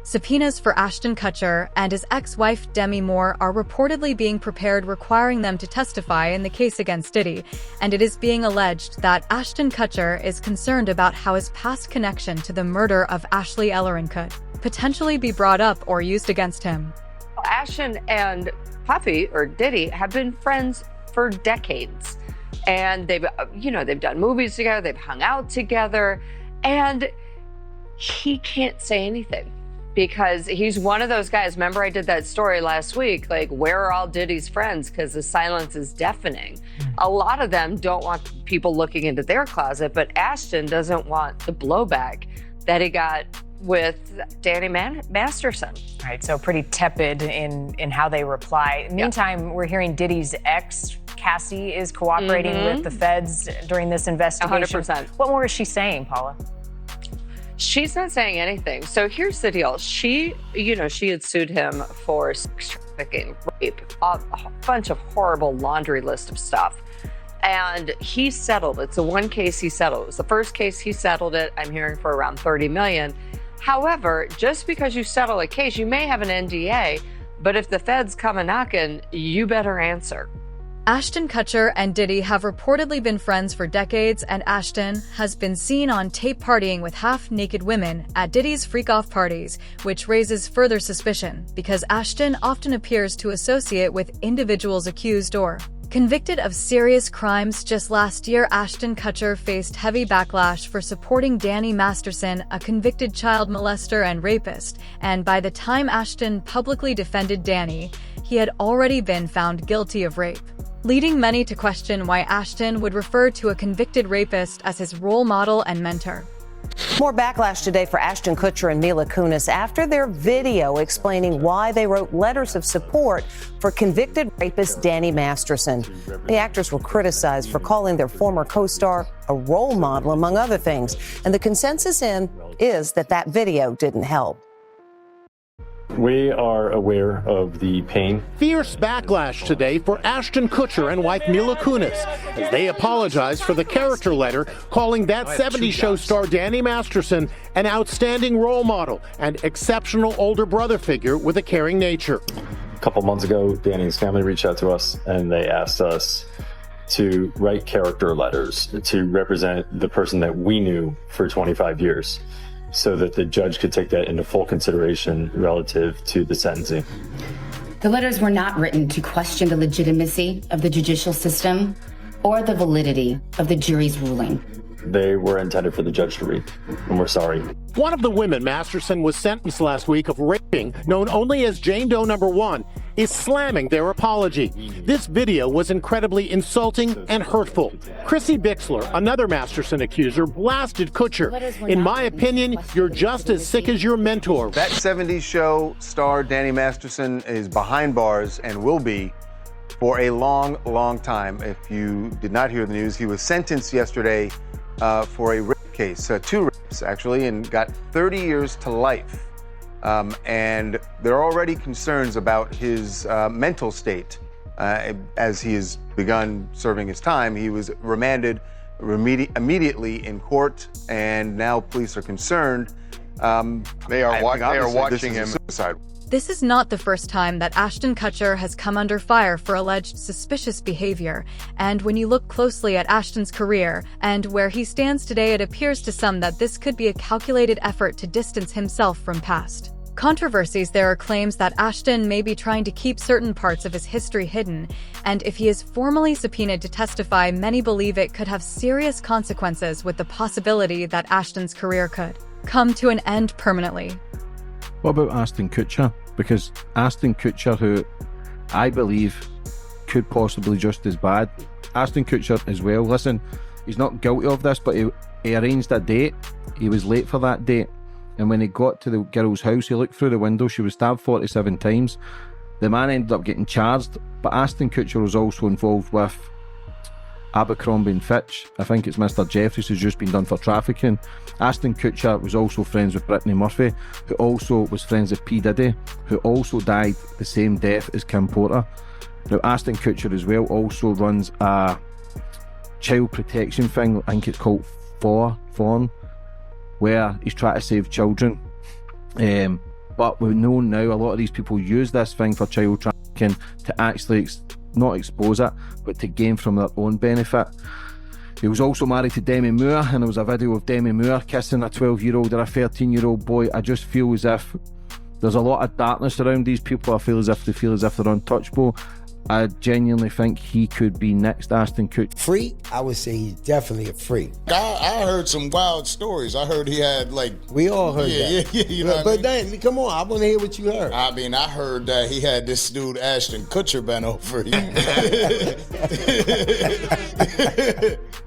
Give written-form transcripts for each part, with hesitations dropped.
Subpoenas for Ashton Kutcher and his ex-wife Demi Moore are reportedly being prepared, requiring them to testify in the case against Diddy, and it is being alleged that Ashton Kutcher is concerned about how his past connection to the murder of Ashley Ellerin could potentially be brought up or used against him. Ashton and Puffy, or Diddy, have been friends for decades, and they've done movies together, they've hung out together, and he can't say anything. Because he's one of those guys. Remember, I did that story last week, like, where are all Diddy's friends? Because the silence is deafening. A lot of them don't want people looking into their closet, but Ashton doesn't want the blowback that he got with Danny Masterson. All right, so pretty tepid in how they reply. Meantime, we're hearing Diddy's ex, Cassie, is cooperating with the feds during this investigation. 100%. What more is she saying, Paula? She's not saying anything. So here's the deal. She had sued him for sex trafficking, rape, a bunch of horrible laundry list of stuff. And he settled. It's the one case he settled. It was the first case he settled it. I'm hearing for around $30 million. However, just because you settle a case, you may have an NDA, but if the feds come a knocking, you better answer. Ashton Kutcher and Diddy have reportedly been friends for decades, and Ashton has been seen on tape partying with half-naked women at Diddy's freak-off parties, which raises further suspicion because Ashton often appears to associate with individuals accused or convicted of serious crimes. Just last year, Ashton Kutcher faced heavy backlash for supporting Danny Masterson, a convicted child molester and rapist, and by the time Ashton publicly defended Danny, he had already been found guilty of rape, leading many to question why Ashton would refer to a convicted rapist as his role model and mentor. More backlash today for Ashton Kutcher and Mila Kunis after their video explaining why they wrote letters of support for convicted rapist Danny Masterson. The actors were criticized for calling their former co-star a role model, among other things. And the consensus is that video didn't help. We are aware of the pain. Fierce backlash today for Ashton Kutcher and wife Mila Kunis as they apologize for the character letter calling that 70s show star Danny Masterson an outstanding role model and exceptional older brother figure with a caring nature. A couple months ago, Danny's family reached out to us and they asked us to write character letters to represent the person that we knew for 25 years. So that the judge could take that into full consideration relative to the sentencing. The letters were not written to question the legitimacy of the judicial system or the validity of the jury's ruling. They were intended for the judge to read, and we're sorry. One of the women Masterson was sentenced last week of raping, known only as Jane Doe number 1, is slamming their apology. This video was incredibly insulting and hurtful. Chrissy Bixler, another Masterson accuser, blasted Kutcher. In my opinion, you're just as sick as your mentor. That 70s show star Danny Masterson is behind bars and will be for a long, long time. If you did not hear the news, he was sentenced yesterday for a rape case, 2 rapes actually, and got 30 years to life. And there are already concerns about his mental state. As he has begun serving his time, he was remanded immediately in court, and now police are concerned. They are watching him. Suicide. This is not the first time that Ashton Kutcher has come under fire for alleged suspicious behavior, and when you look closely at Ashton's career and where he stands today, it appears to some that this could be a calculated effort to distance himself from past controversies. There are claims that Ashton may be trying to keep certain parts of his history hidden, and if he is formally subpoenaed to testify, many believe it could have serious consequences, with the possibility that Ashton's career could come to an end permanently. What about Ashton Kutcher? Because Ashton Kutcher, who I believe could possibly just as bad. Ashton Kutcher as well. Listen, he's not guilty of this, but he arranged a date. He was late for that date. And when he got to the girl's house, he looked through the window. She was stabbed 47 times. The man ended up getting charged. But Ashton Kutcher was also involved with Abercrombie and Fitch. I think it's Mr. Jeffries who's just been done for trafficking. Ashton Kutcher was also friends with Brittany Murphy, who also was friends with P. Diddy, who also died the same death as Kim Porter. Now, Ashton Kutcher as well also runs a child protection thing, I think it's called Fawn, where he's trying to save children. But we know now a lot of these people use this thing for child trafficking to actually not expose it, but to gain from their own benefit. He was also married to Demi Moore, and there was a video of Demi Moore kissing a 12-year-old or a 13-year-old boy. I just feel as if there's a lot of darkness around these people. I feel as if they feel as if they're untouchable. I genuinely think he could be next Ashton Kutcher. Freak? I would say he's definitely a freak. I heard some wild stories. I heard he had We all heard that. Yeah, you know. But then, come on, I want to hear what you heard. I mean, I heard that he had this dude Ashton Kutcher bent over.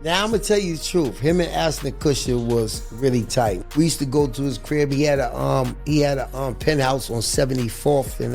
Now I'm gonna tell you the truth. Him and Ashton Kutcher was really tight. We used to go to his crib. He had a penthouse on 74th and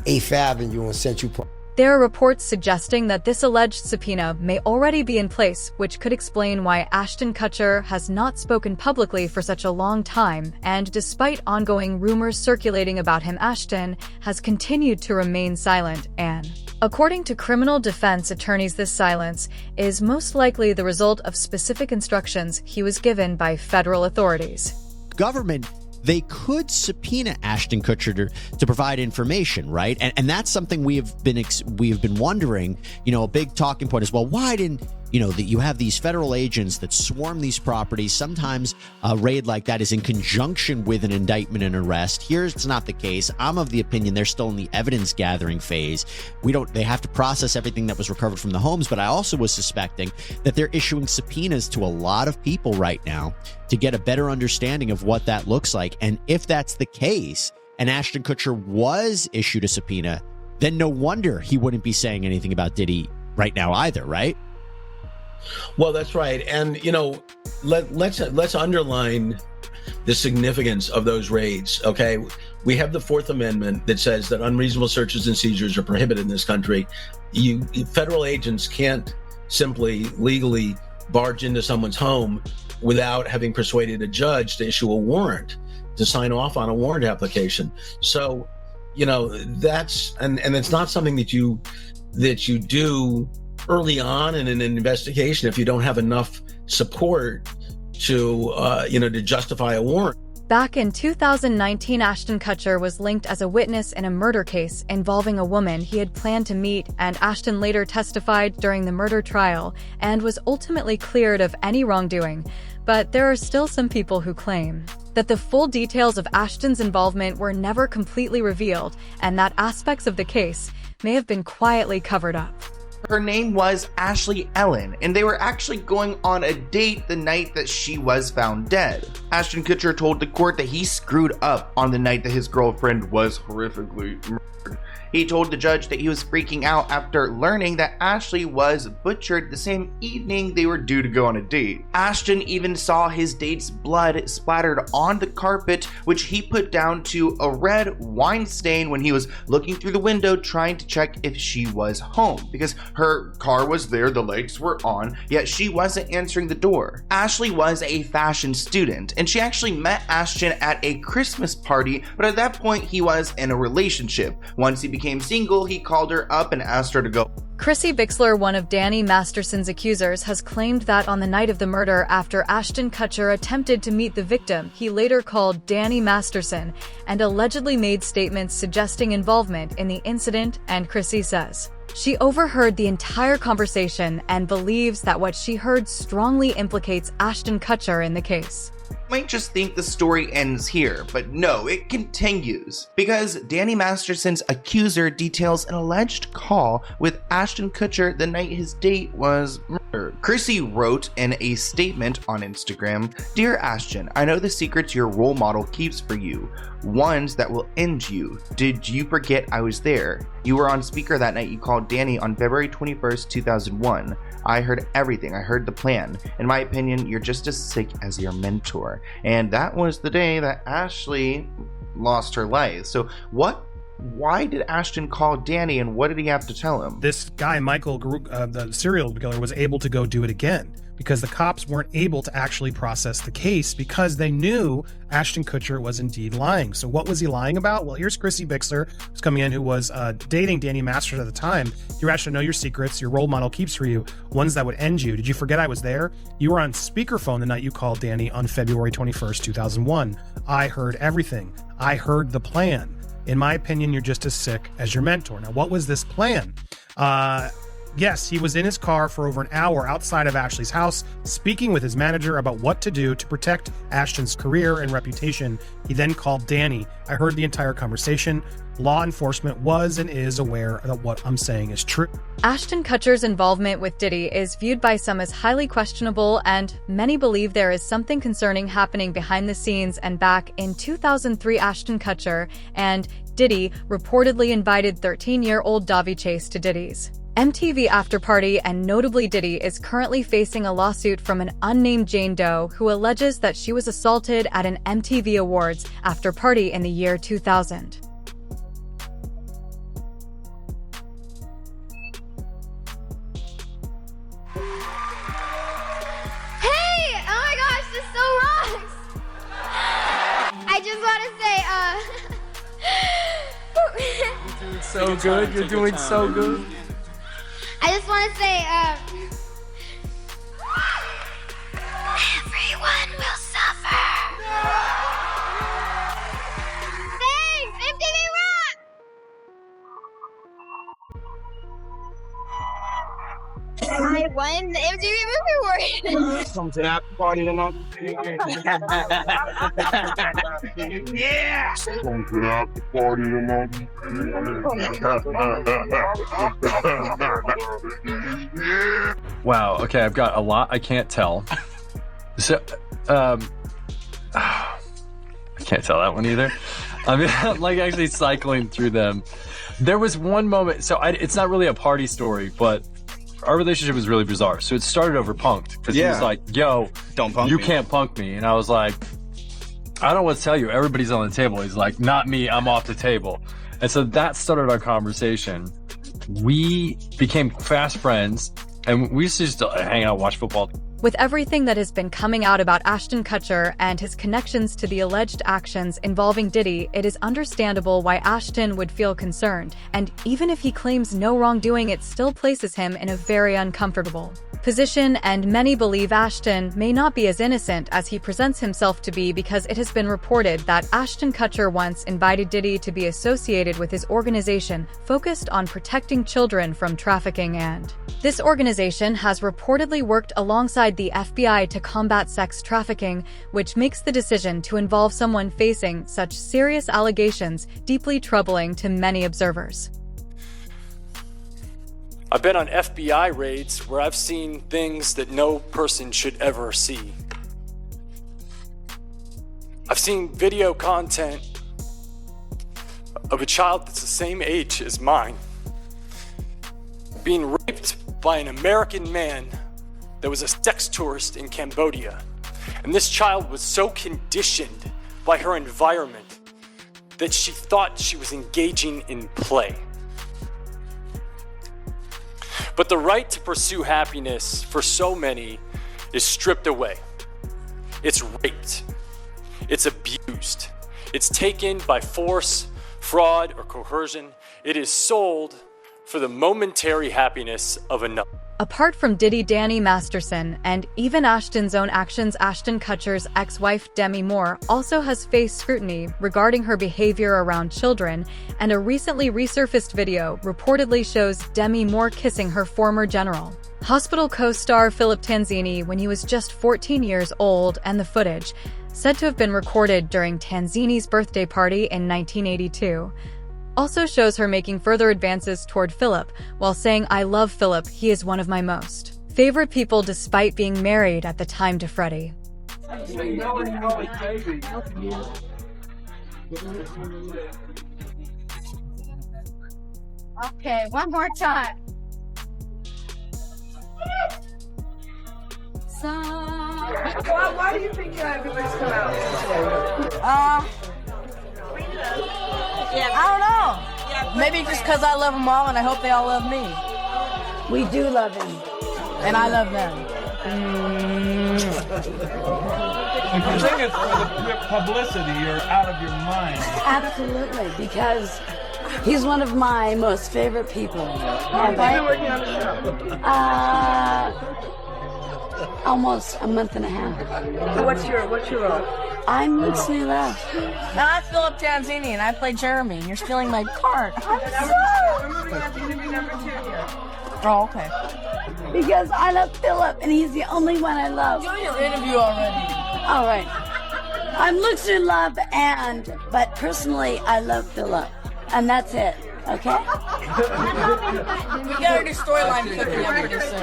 8th Avenue on Central Park. There are reports suggesting that this alleged subpoena may already be in place, which could explain why Ashton Kutcher has not spoken publicly for such a long time, and despite ongoing rumors circulating about him, Ashton has continued to remain silent. And according to criminal defense attorneys, this silence is most likely the result of specific instructions he was given by federal authorities. Government, they could subpoena Ashton Kutcher to provide information, right? And that's something we have been wondering. You know, a big talking point is, well, why didn't that you have these federal agents that swarm these properties? Sometimes a raid like that is in conjunction with an indictment and arrest. Here, it's not the case. I'm of the opinion they're still in the evidence gathering phase. They have to process everything that was recovered from the homes, but I also was suspecting that they're issuing subpoenas to a lot of people right now to get a better understanding of what that looks like. And if that's the case, and Ashton Kutcher was issued a subpoena, then no wonder he wouldn't be saying anything about Diddy right now either, right? Well, that's right. And, let's underline the significance of those raids, okay? We have the Fourth Amendment that says that unreasonable searches and seizures are prohibited in this country. Federal agents can't simply legally barge into someone's home without having persuaded a judge to issue a warrant, to sign off on a warrant application. So, that's, and it's not something that you do early on in an investigation if you don't have enough support to justify a warrant. Back in 2019, Ashton Kutcher was linked as a witness in a murder case involving a woman he had planned to meet, and Ashton later testified during the murder trial and was ultimately cleared of any wrongdoing. But there are still some people who claim that the full details of Ashton's involvement were never completely revealed, and that aspects of the case may have been quietly covered up. Her name was Ashley Ellen, and they were actually going on a date the night that she was found dead. Ashton Kutcher told the court that he screwed up on the night that his girlfriend was horrifically murdered. He told the judge that he was freaking out after learning that Ashley was butchered the same evening they were due to go on a date. Ashton even saw his date's blood splattered on the carpet, which he put down to a red wine stain when he was looking through the window trying to check if she was home, because her car was there, the lights were on, yet she wasn't answering the door. Ashley was a fashion student, and she actually met Ashton at a Christmas party, but at that point he was in a relationship. Once he became single, he called her up and asked her to go. Chrissy Bixler, one of Danny Masterson's accusers, has claimed that on the night of the murder, after Ashton Kutcher attempted to meet the victim, he later called Danny Masterson and allegedly made statements suggesting involvement in the incident, and Chrissy says she overheard the entire conversation and believes that what she heard strongly implicates Ashton Kutcher in the case. You might just think the story ends here, but no, it continues, because Danny Masterson's accuser details an alleged call with Ashton Kutcher the night his date was murdered. Chrissy wrote in a statement on Instagram, "Dear Ashton, I know the secrets your role model keeps for you, ones that will end you. Did you forget I was there? You were on speaker that night you called Danny on February 21st, 2001. I heard everything. I heard the plan. In my opinion, you're just as sick as your mentor." And that was the day that Ashley lost her life. So why did Ashton call Danny, and what did he have to tell him? This guy, Michael, the serial killer, was able to go do it again because the cops weren't able to actually process the case because they knew Ashton Kutcher was indeed lying. So what was he lying about? Well, here's Chrissy Bixler, who's coming in, who was dating Danny Masters at the time. "Dear Ashton, I know your secrets your role model keeps for you, ones that would end you. Did you forget I was there? You were on speakerphone the night you called Danny on February 21st, 2001. I heard everything. I heard the plan. In my opinion, you're just as sick as your mentor. Now, what was this plan? Yes, he was in his car for over an hour outside of Ashley's house, speaking with his manager about what to do to protect Ashton's career and reputation. He then called Danny. I heard the entire conversation. Law enforcement was and is aware that what I'm saying is true. Ashton Kutcher's involvement with Diddy is viewed by some as highly questionable, and many believe there is something concerning happening behind the scenes. And back in 2003, Ashton Kutcher and Diddy reportedly invited 13-year-old Davi Chase to Diddy's MTV after party, and notably Diddy is currently facing a lawsuit from an unnamed Jane Doe who alleges that she was assaulted at an MTV Awards after party in the year 2000. So good. You're doing so good. I just want to say, everyone will suffer. Thanks, MTV Rock! I won the MTV Movie Award. Come to that party tonight. Yeah. Come to that party tonight. Wow. Okay, I've got a lot I can't tell. So, I can't tell that one either. I mean, I'm like actually cycling through them. There was one moment. So it's not really a party story, but our relationship was really bizarre. So it started over punked because he was like, "Yo, don't punk you me. Can't punk me," and I was like, "I don't know what to tell you. Everybody's on the table." He's like, "Not me. I'm off the table." And so that started our conversation. We became fast friends, and we used to just hang out, watch football. With everything that has been coming out about Ashton Kutcher and his connections to the alleged actions involving Diddy, it is understandable why Ashton would feel concerned. And even if he claims no wrongdoing, it still places him in a very uncomfortable position, and many believe Ashton may not be as innocent as he presents himself to be, because it has been reported that Ashton Kutcher once invited Diddy to be associated with his organization focused on protecting children from trafficking, and this organization has reportedly worked alongside the FBI to combat sex trafficking, which makes the decision to involve someone facing such serious allegations deeply troubling to many observers. I've been on FBI raids where I've seen things that no person should ever see. I've seen video content of a child that's the same age as mine being raped by an American man that was a sex tourist in Cambodia. And this child was so conditioned by her environment that she thought she was engaging in play. But the right to pursue happiness for so many is stripped away. It's raped. It's abused. It's taken by force, fraud, or coercion. It is sold for the momentary happiness of another. Apart from Diddy, Danny Masterson, and even Ashton's own actions, Ashton Kutcher's ex-wife Demi Moore also has faced scrutiny regarding her behavior around children, and a recently resurfaced video reportedly shows Demi Moore kissing her former general hospital co-star Philip Tanzini when he was just 14 years old, and the footage, said to have been recorded during Tanzini's birthday party in 1982, also shows her making further advances toward Philip while saying, "I love Philip, he is one of my most favorite people," despite being married at the time to Freddie. Okay, one more time. Why do you think everybody's come out? I don't know. Maybe just because I love them all and I hope they all love me. We do love him. And I love them. If you think it's for the publicity, you're out of your mind. Absolutely, because he's one of my most favorite people. How long have you been working on the show? Almost a month and a half. What's your role? I'm Lucy Love. Now I'm Philip Tanzini, and I play Jeremy, and you're stealing my part. We're moving on to interview number 2 here. Oh, okay. Because I love Philip, and he's the only one I love. Do your interview already. All right. I'm Lucy Love, but personally, I love Philip, and that's it. Okay? We got our new storyline cooking up pretty soon.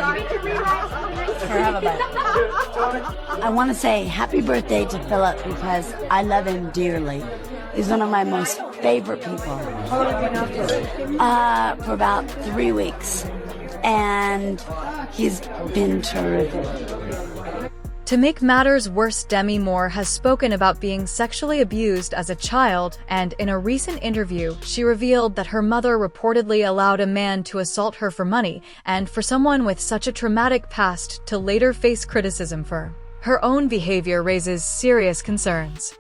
Here, have a bite. I want to say happy birthday to Philip because I love him dearly. He's one of my most favorite people. How long have you known him? For about 3 weeks. And he's been terrific. To make matters worse, Demi Moore has spoken about being sexually abused as a child, and in a recent interview, she revealed that her mother reportedly allowed a man to assault her for money, and for someone with such a traumatic past to later face criticism for her own behavior raises serious concerns.